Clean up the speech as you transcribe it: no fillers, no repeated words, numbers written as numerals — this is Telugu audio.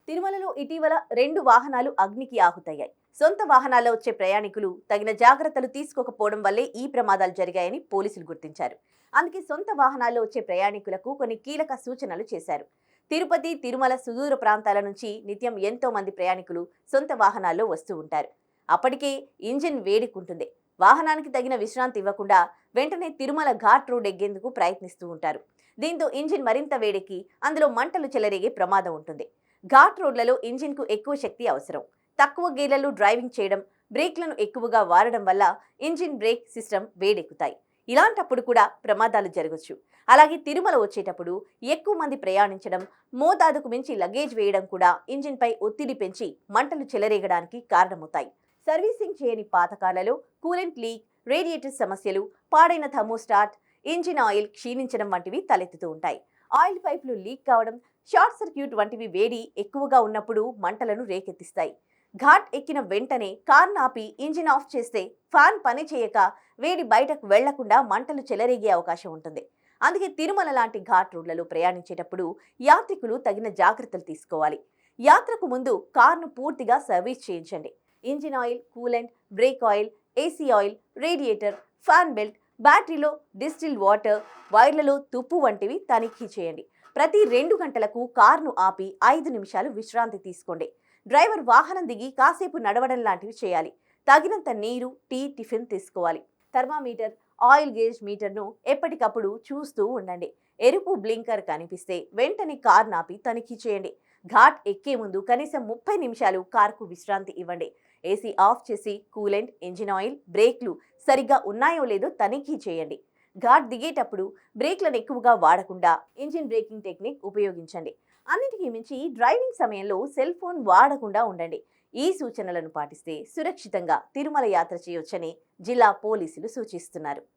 తిరుమలలో ఇటీవల 2 వాహనాలు అగ్నికి ఆహుతయ్యాయి. సొంత వాహనాల్లో వచ్చే ప్రయాణికులు తగిన జాగ్రత్తలు తీసుకోకపోవడం వల్లే ఈ ప్రమాదాలు జరిగాయని పోలీసులు గుర్తించారు. అందుకే సొంత వాహనాల్లో వచ్చే ప్రయాణికులకు కొన్ని కీలక సూచనలు చేశారు. తిరుపతి, తిరుమల సుదూర ప్రాంతాల నుంచి నిత్యం ఎంతో మంది ప్రయాణికులు సొంత వాహనాల్లో వస్తూ ఉంటారు. అప్పటికే ఇంజిన్ వేడికుంటుంది. వాహనానికి తగిన విశ్రాంతి ఇవ్వకుండా వెంటనే తిరుమల ఘాట్ రోడ్ ఎగ్గేందుకు ప్రయత్నిస్తూ ఉంటారు. దీంతో ఇంజిన్ మరింత వేడెక్కి అందులో మంటలు చెలరేగే ప్రమాదం ఉంటుంది. ఘాట్ రోడ్లలో ఇంజిన్కు ఎక్కువ శక్తి అవసరం. తక్కువ గేర్లలో డ్రైవింగ్ చేయడం, బ్రేక్లను ఎక్కువగా వాడడం వల్ల ఇంజిన్ బ్రేక్ సిస్టమ్ వేడెక్కుతాయి. ఇలాంటప్పుడు కూడా ప్రమాదాలు జరగవచ్చు. అలాగే తిరుమల వచ్చేటప్పుడు ఎక్కువ మంది ప్రయాణించడం, మోతాదుకు మించి లగేజ్ వేయడం కూడా ఇంజిన్పై ఒత్తిడి పెంచి మంటలు చెలరేగడానికి కారణమవుతాయి. సర్వీసింగ్ చేయని పాత కార్లలో కూలెంట్ లీక్, రేడియేటర్ సమస్యలు, పాడైన థర్మోస్టాట్, ఇంజిన్ ఆయిల్ క్షీణించడం వంటివి తలెత్తుతూ ఉంటాయి. ఆయిల్ పైపులు లీక్ కావడం, షార్ట్ సర్క్యూట్ వంటివి వేడి ఎక్కువగా ఉన్నప్పుడు మంటలను రేకెత్తిస్తాయి. ఘాట్ ఎక్కిన వెంటనే కార్ ఆపి ఇంజిన్ ఆఫ్ చేస్తే ఫ్యాన్ పని చేయక వేడి బయటకు వెళ్లకుండా మంటలు చెలరేగే అవకాశం ఉంటుంది. అందుకే తిరుమల లాంటి ఘాట్ రోడ్లలో ప్రయాణించేటప్పుడు యాత్రికులు తగిన జాగ్రత్తలు తీసుకోవాలి. యాత్రకు ముందు కార్ను పూర్తిగా సర్వీస్ చేయించండి. Engine oil, coolant, brake oil, AC oil, radiator, fan belt, బ్యాటరీలో డిస్టిల్ వాటర్, వైర్లలో తుప్పు వంటివి తనిఖీ చేయండి. ప్రతి 2 గంటలకు కార్ను ఆపి 5 నిమిషాలు విశ్రాంతి తీసుకోండి. డ్రైవర్ వాహనం దిగి కాసేపు నడవడం లాంటివి చేయాలి. తగినంత నీరు, టీ, టిఫిన్ తీసుకోవాలి. థర్మామీటర్, ఆయిల్ గేజ్ మీటర్ను ఎప్పటికప్పుడు చూస్తూ ఉండండి. ఎరుపు బ్లింకర్ కనిపిస్తే వెంటనే కార్ ఆపి తనిఖీ చేయండి. ఘాట్ ఎక్కే ముందు కనీసం 30 నిమిషాలు కార్కు విశ్రాంతి ఇవ్వండి. ఏసీ ఆఫ్ చేసి కూలెంట్, ఇంజిన్ ఆయిల్, బ్రేక్లు సరిగ్గా ఉన్నాయో లేదో తనిఖీ చేయండి. ఘాట్ దిగేటప్పుడు బ్రేక్లను ఎక్కువగా వాడకుండా ఇంజిన్ బ్రేకింగ్ టెక్నిక్ ఉపయోగించండి. అన్నిటికీ మించి డ్రైవింగ్ సమయంలో సెల్ ఫోన్ వాడకుండా ఉండండి. ఈ సూచనలను పాటిస్తే సురక్షితంగా తిరుమల యాత్ర చేయొచ్చని జిల్లా పోలీసులు సూచిస్తున్నారు.